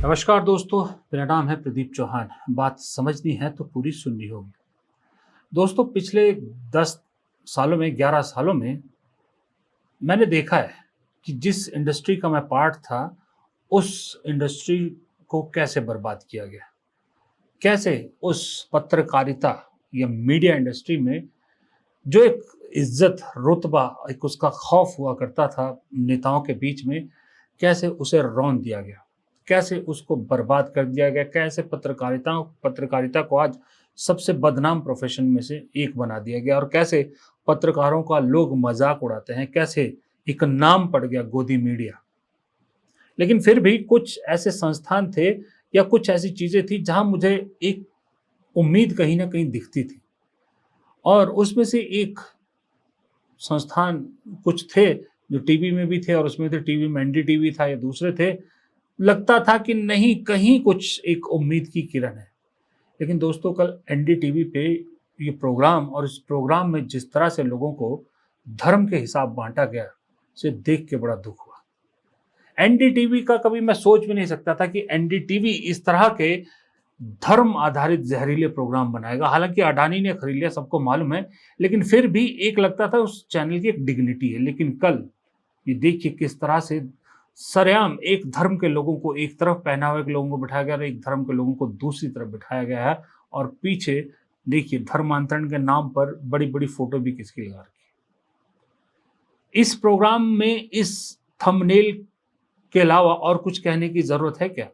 नमस्कार दोस्तों, मेरा नाम है प्रदीप चौहान। बात समझनी है तो पूरी सुननी होगी। दोस्तों, पिछले 10 सालों में, 11 सालों में मैंने देखा है कि जिस इंडस्ट्री का मैं पार्ट था, उस इंडस्ट्री को कैसे बर्बाद किया गया। कैसे उस पत्रकारिता या मीडिया इंडस्ट्री में जो एक इज़्ज़त, रुतबा, एक उसका खौफ हुआ करता था नेताओं के बीच में, कैसे उसे रौंद दिया गया, कैसे उसको बर्बाद कर दिया गया, कैसे पत्रकारिता को आज सबसे बदनाम प्रोफ़ेशन में से एक बना दिया गया और कैसे पत्रकारों का लोग मज़ाक उड़ाते हैं, कैसे एक नाम पड़ गया गोदी मीडिया। लेकिन फिर भी कुछ ऐसे संस्थान थे या कुछ ऐसी चीज़ें थी जहाँ मुझे एक उम्मीद कहीं न कहीं दिखती थी और उसमें से एक संस्थान कुछ थे जो टीवी में भी थे और उसमें थे, टीवी में एनडीटीवी था या दूसरे थे। लगता था कि नहीं, कहीं कुछ एक उम्मीद की किरण है। लेकिन दोस्तों, कल एनडीटीवी पे ये प्रोग्राम और इस प्रोग्राम में जिस तरह से लोगों को धर्म के हिसाब बाँटा गया, उसे देख के बड़ा दुःख हुआ। एनडीटीवी का कभी मैं सोच भी नहीं सकता था कि एनडीटीवी इस तरह के धर्म आधारित ज़हरीले प्रोग्राम बनाएगा। हालाँकि अडानी ने खरीद लिया, सबको मालूम है, लेकिन फिर भी एक लगता था उस चैनल की एक डिग्निटी है। लेकिन कल ये देखिए किस तरह से सरेआम एक धर्म के लोगों को एक तरफ, पहनावे के लोगों को बिठाया गया और एक धर्म के लोगों को दूसरी तरफ बिठाया गया है और पीछे देखिए धर्मांतरण के नाम पर बड़ी-बड़ी फ़ोटो भी किसकी लगा रखी है। इस प्रोग्राम में इस थंबनेल के अलावा और कुछ कहने की ज़रूरत है क्या?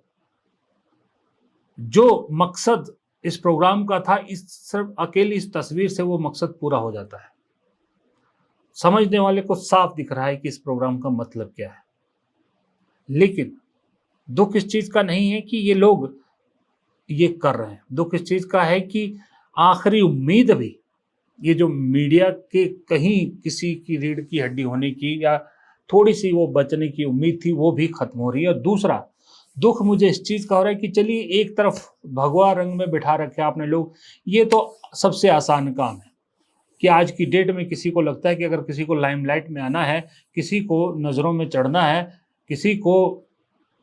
जो मकसद इस प्रोग्राम का था, इस सिर्फ अकेली इस तस्वीर से वो मकसद पूरा हो जाता है। समझने वाले को साफ दिख रहा है कि इस प्रोग्राम का मतलब क्या है। लेकिन दुःख इस चीज़ का नहीं है कि ये लोग ये कर रहे हैं। दुःख इस चीज़ का है कि आखिरी उम्मीद भी, ये जो मीडिया के कहीं किसी की रीढ़ की हड्डी होने की या थोड़ी-सी वो बचने की उम्मीद थी, वो भी खत्म हो रही है। और दूसरा दुःख मुझे इस चीज़ का हो रहा है कि चलिए एक तरफ भगवा रंग में बिठा रखे आपने लोग, ये तो सबसे आसान काम है कि आज की डेट में किसी को लगता है कि अगर किसी को लाइमलाइट में आना है, किसी को नज़रों में चढ़ना है, किसी को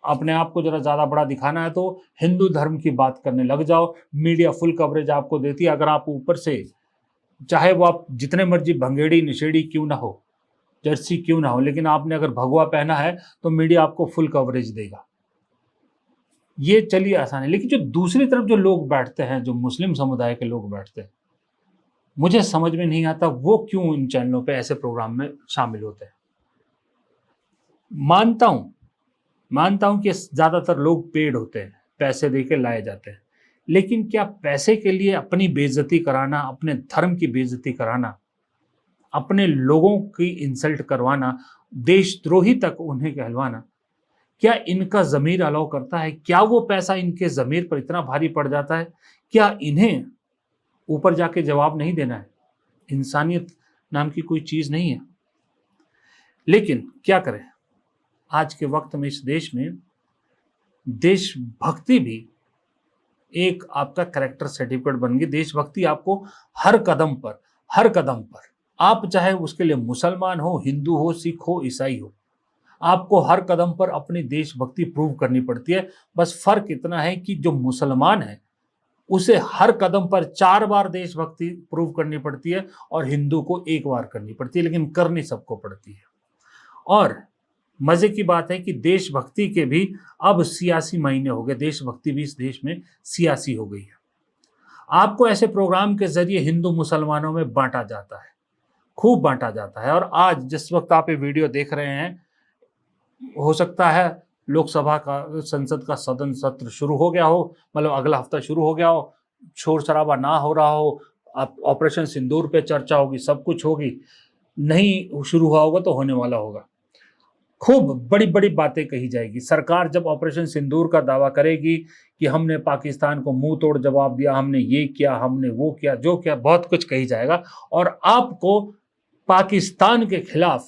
अपने आप को ज़रा ज़्यादा बड़ा दिखाना है, तो हिंदू धर्म की बात करने लग जाओ। मीडिया फुल कवरेज आपको देती है। अगर आप ऊपर से, चाहे वो आप जितने मर्ज़ी भंगेड़ी नशेड़ी क्यों ना हो, जर्सी क्यों ना हो, लेकिन आपने अगर भगवा पहना है, तो मीडिया आपको फुल कवरेज देगा। ये चलिए आसान है, लेकिन जो दूसरी तरफ जो लोग बैठते हैं, जो मुस्लिम समुदाय के लोग बैठते हैं, मुझे समझ में नहीं आता वो क्यों इन चैनलों पे ऐसे प्रोग्राम में शामिल होते हैं। मानता हूँ मानता हूँ कि ज़्यादातर लोग पेड होते हैं, पैसे दे के लाए जाते हैं। लेकिन क्या पैसे के लिए अपनी बेइज़्ज़ती कराना, अपने धर्म की बेइज़्ज़ती कराना, अपने लोगों की इंसल्ट करवाना, देशद्रोही तक उन्हें कहलवाना, क्या इनका ज़मीर अलाउ करता है? क्या वो पैसा इनके ज़मीर पर इतना भारी पड़ जाता है? क्या इन्हें ऊपर जाके जवाब नहीं देना है? इंसानियत नाम की कोई चीज़ नहीं है। लेकिन क्या करें? आज के वक़्त में इस देश में देशभक्ति भी एक आपका कैरेक्टर सर्टिफिकेट बन गई। देशभक्ति आपको हर कदम पर, आप चाहे उसके लिए मुसलमान हो, हिंदू हो, सिख हो, ईसाई हो, आपको हर कदम पर अपनी देशभक्ति प्रूव करनी पड़ती है। बस फ़र्क इतना है कि जो मुसलमान है, उसे हर कदम पर 4 बार देशभक्ति प्रूव करनी पड़ती है और हिंदू को 1 बार करनी पड़ती है, लेकिन करनी सबको पड़ती है। और मज़े की बात है कि देशभक्ति के भी अब सियासी मायने हो गए, देशभक्ति भी इस देश में सियासी हो गई है। आपको ऐसे प्रोग्राम के ज़रिए हिंदू मुसलमानों में बाँटा जाता है, खूब बाँटा जाता है। और आज जिस वक़्त आप ये वीडियो देख रहे हैं, हो सकता है लोकसभा का, संसद का सदन सत्र शुरू हो गया हो, मतलब अगला हफ्ता शुरू हो गया हो, शोर-शराबा ना हो रहा हो, आप ऑपरेशन सिंदूर पे चर्चा होगी, सब कुछ होगी। नहीं शुरू हुआ होगा तो होने वाला होगा। खूब बड़ी-बड़ी बातें कही जाएगी। सरकार जब ऑपरेशन सिंदूर का दावा करेगी कि हमने पाकिस्तान को मुँह तोड़ जवाब दिया, हमने ये किया, हमने वो किया, जो किया, बहुत कुछ कही जाएगा और आपको पाकिस्तान के खिलाफ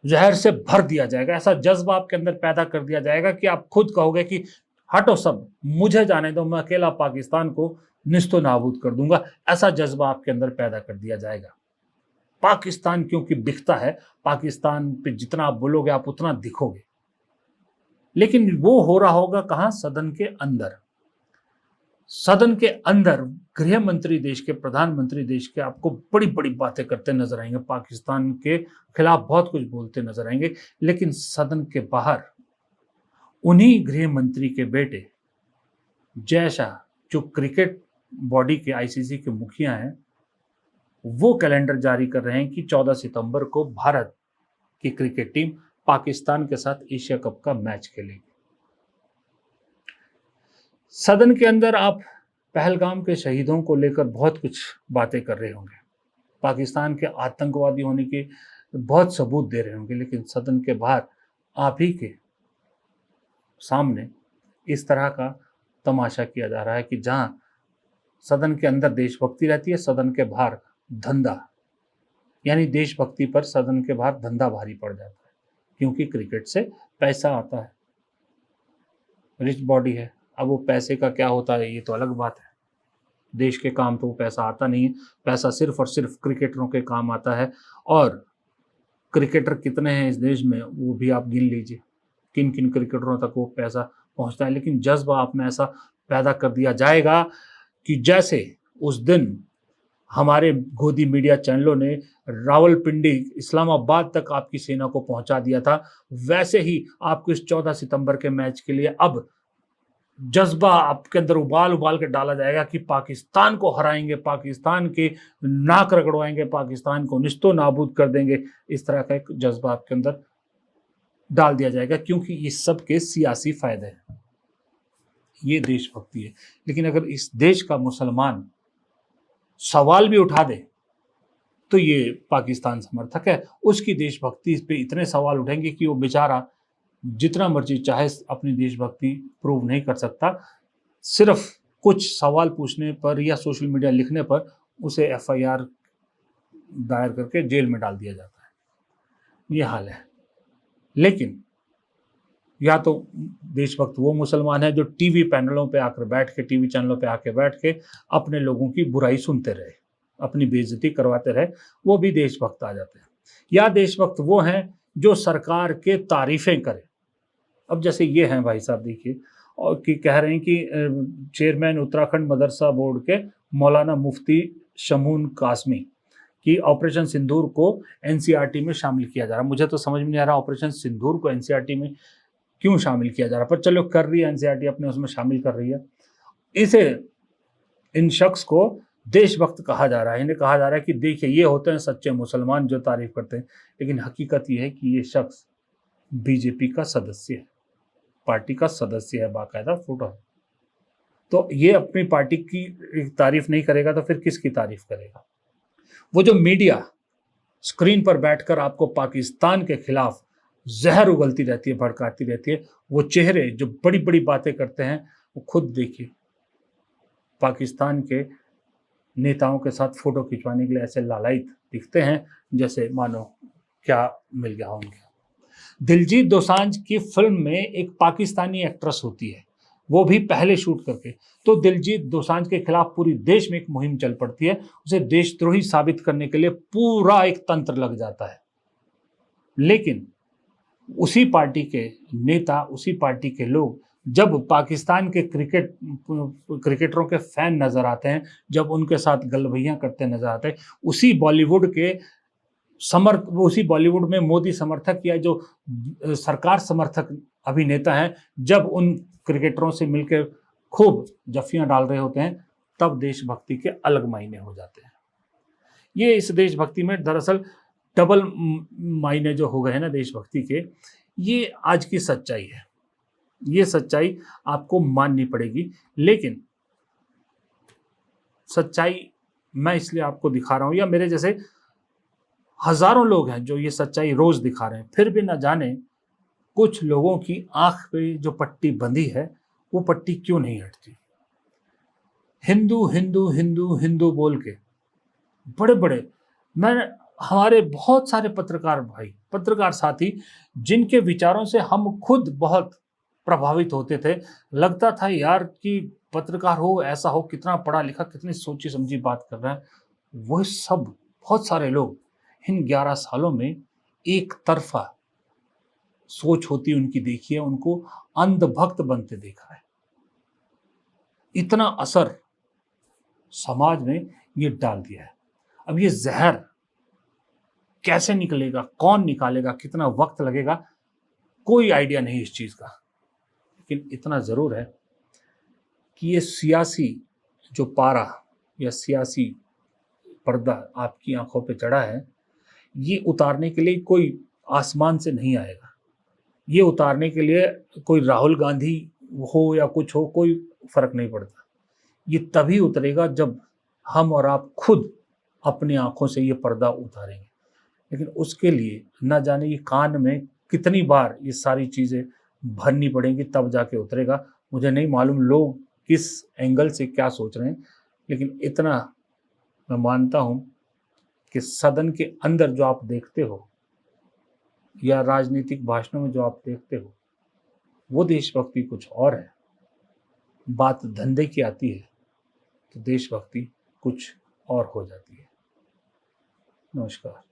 ज़हर से भर दिया जाएगा। ऐसा जज़्बा आपके अंदर पैदा कर दिया जाएगा कि आप खुद कहोगे कि हटो सब, मुझे जाने दो, मैं अकेला पाकिस्तान को निस्तो-नाबूद कर दूँगा। ऐसा जज़्बा आपके अंदर पैदा कर दिया जाएगा। पाकिस्तान क्योंकि दिखता है, पाकिस्तान पे जितना आप बोलोगे आप उतना दिखोगे। लेकिन वो हो रहा होगा कहाँ? सदन के अंदर। सदन के अंदर गृह मंत्री देश के, प्रधानमंत्री देश के आपको बड़ी बड़ी बातें करते नजर आएंगे, पाकिस्तान के खिलाफ बहुत कुछ बोलते नजर आएंगे। लेकिन सदन के बाहर उन्हीं गृह मंत्री के बेटे जय शाह, जो क्रिकेट बॉडी के, आईसीसी के मुखिया हैं, वो कैलेंडर जारी कर रहे हैं कि 14 सितंबर को भारत की क्रिकेट टीम पाकिस्तान के साथ एशिया कप का मैच खेलेगी। सदन के अंदर आप पहलगाम के शहीदों को लेकर बहुत कुछ बातें कर रहे होंगे, पाकिस्तान के आतंकवादी होने के बहुत सबूत दे रहे होंगे, लेकिन सदन के बाहर आप ही के सामने इस तरह का तमाशा किया जा रहा है कि जहां सदन के अंदर देशभक्ति रहती है, सदन के बाहर धंधा, यानी देशभक्ति पर सदन के बाहर धंधा भारी पड़ जाता है, क्योंकि क्रिकेट से पैसा आता है, रिच बॉडी है। अब वो पैसे का क्या होता है ये तो अलग बात है, देश के काम तो वो पैसा आता नहीं है, पैसा सिर्फ और सिर्फ क्रिकेटरों के काम आता है। और क्रिकेटर कितने हैं इस देश में वो भी आप गिन लीजिए, किन किन क्रिकेटरों तक वो पैसा पहुंचता है। लेकिन जज्बा आप में ऐसा पैदा कर दिया जाएगा कि जैसे उस दिन हमारे गोदी मीडिया चैनलों ने रावलपिंडी, इस्लामाबाद तक आपकी सेना को पहुंचा दिया था, वैसे ही आपको इस 14 सितंबर के मैच के लिए अब जज्बा आपके अंदर उबाल उबाल के डाला जाएगा कि पाकिस्तान को हराएंगे, पाकिस्तान के नाक रगड़वाएंगे, पाकिस्तान को निस्तो नाबूद कर देंगे। इस तरह का एक जज्बा आपके अंदर डाल दिया जाएगा, क्योंकि ये सब के सियासी फायदे हैं, ये देशभक्ति है। लेकिन अगर इस देश का मुसलमान सवाल भी उठा दे तो ये पाकिस्तान समर्थक है, उसकी देशभक्ति पे इतने सवाल उठेंगे कि वो बेचारा जितना मर्जी चाहे अपनी देशभक्ति प्रूव नहीं कर सकता। सिर्फ कुछ सवाल पूछने पर या सोशल मीडिया लिखने पर उसे एफआईआर दायर करके जेल में डाल दिया जाता है, ये हाल है। लेकिन या तो देशभक्त वो मुसलमान है जो टीवी पैनलों पे आकर बैठ के, टीवी चैनलों पे आके बैठ के अपने लोगों की बुराई सुनते रहे, अपनी बेइज्जती करवाते रहे, वो भी देशभक्त आ जाते हैं। या देशभक्त वो हैं जो सरकार के तारीफें करें। अब जैसे ये हैं भाई साहब, देखिए, और कि कह रहे हैं कि चेयरमैन उत्तराखंड मदरसा बोर्ड के मौलाना मुफ्ती शमून कासमी कि ऑपरेशन सिंदूर को एनसीईआरटी में शामिल किया जा रहा है। मुझे तो समझ में नहीं आ रहा ऑपरेशन सिंदूर को एनसीईआरटी में क्यों शामिल किया जा रहा है, पर चलो कर रही है एनसीईआरटी, अपने उसमें शामिल कर रही है। इसे, इन शख्स को देशभक्त कहा जा रहा है। इन्हें कहा जा रहा है कि देखिए ये होते हैं सच्चे मुसलमान जो तारीफ करते हैं। लेकिन हकीकत ये है कि ये शख्स बीजेपी का सदस्य है, पार्टी का सदस्य है, बाकायदा फोटो है। तो ये अपनी पार्टी की तारीफ नहीं करेगा तो फिर किसकी तारीफ करेगा? वो जो मीडिया स्क्रीन पर बैठकर आपको पाकिस्तान के खिलाफ जहर उगलती रहती है, भड़काती रहती है, वो चेहरे जो बड़ी बड़ी बातें करते हैं, वो खुद देखिए, पाकिस्तान के नेताओं के साथ फोटो खिंचवाने के लिए ऐसे लालायित दिखते हैं जैसे मानो क्या मिल गया हो उनके। दिलजीत दोसांझ की फिल्म में एक पाकिस्तानी एक्ट्रेस होती है, वो भी पहले शूट करके, तो दिलजीत दोसांझ के खिलाफ पूरी देश में एक मुहिम चल पड़ती है, उसे देशद्रोही साबित करने के लिए पूरा एक तंत्र लग जाता है। लेकिन उसी पार्टी के नेता, उसी पार्टी के लोग जब पाकिस्तान के क्रिकेटरों के फैन नजर आते हैं, जब उनके साथ गलभैयां करते नजर आते हैं, उसी बॉलीवुड में मोदी समर्थक या जो सरकार समर्थक अभिनेता हैं, जब उन क्रिकेटरों से मिलकर खूब जफ्फियां डाल रहे होते हैं, तब देशभक्ति के अलग मायने हो जाते हैं। ये इस देशभक्ति में दरअसल डबल मायने जो हो गए हैं ना देशभक्ति के, ये आज की सच्चाई है। ये सच्चाई आपको माननी पड़ेगी। लेकिन सच्चाई मैं इसलिए आपको दिखा रहा हूं, या मेरे जैसे हजारों लोग हैं जो ये सच्चाई रोज दिखा रहे हैं, फिर भी न जाने कुछ लोगों की आंख पे जो पट्टी बंधी है वो पट्टी क्यों नहीं हटती। हिंदू हिंदू हिंदू हिंदू बोल के बड़े बड़े, हमारे बहुत सारे पत्रकार भाई, पत्रकार साथी, जिनके विचारों से हम खुद बहुत प्रभावित होते थे। लगता था यार कि पत्रकार हो, ऐसा हो, कितना पढ़ा लिखा, कितनी सोची समझी बात कर रहे हैं। वह सब बहुत सारे लोग इन 11 सालों में एक तरफा सोच होती उनकी देखी है, उनको अंधभक्त बनते देखा है। इतना असर समाज में ये डाल दिया है। अब ये ज़हर कैसे निकलेगा, कौन निकालेगा, कितना वक़्त लगेगा, कोई आइडिया नहीं इस चीज़ का। लेकिन इतना ज़रूर है कि ये सियासी जो पारा या सियासी पर्दा आपकी आँखों पे चढ़ा है, ये उतारने के लिए कोई आसमान से नहीं आएगा। ये उतारने के लिए कोई राहुल गांधी हो या कुछ हो, कोई फ़र्क नहीं पड़ता। ये तभी उतरेगा जब हम और आप खुद अपनी आँखों से ये पर्दा उतारेंगे। लेकिन उसके लिए ना जाने ये कान में कितनी बार ये सारी चीज़ें भरनी पड़ेंगी, तब जाके उतरेगा। मुझे नहीं मालूम लोग किस एंगल से क्या सोच रहे हैं, लेकिन इतना मैं मानता हूँ कि सदन के अंदर जो आप देखते हो या राजनीतिक भाषणों में जो आप देखते हो, वो देशभक्ति कुछ और है। बात धंधे की आती है तो देशभक्ति कुछ और हो जाती है। नमस्कार।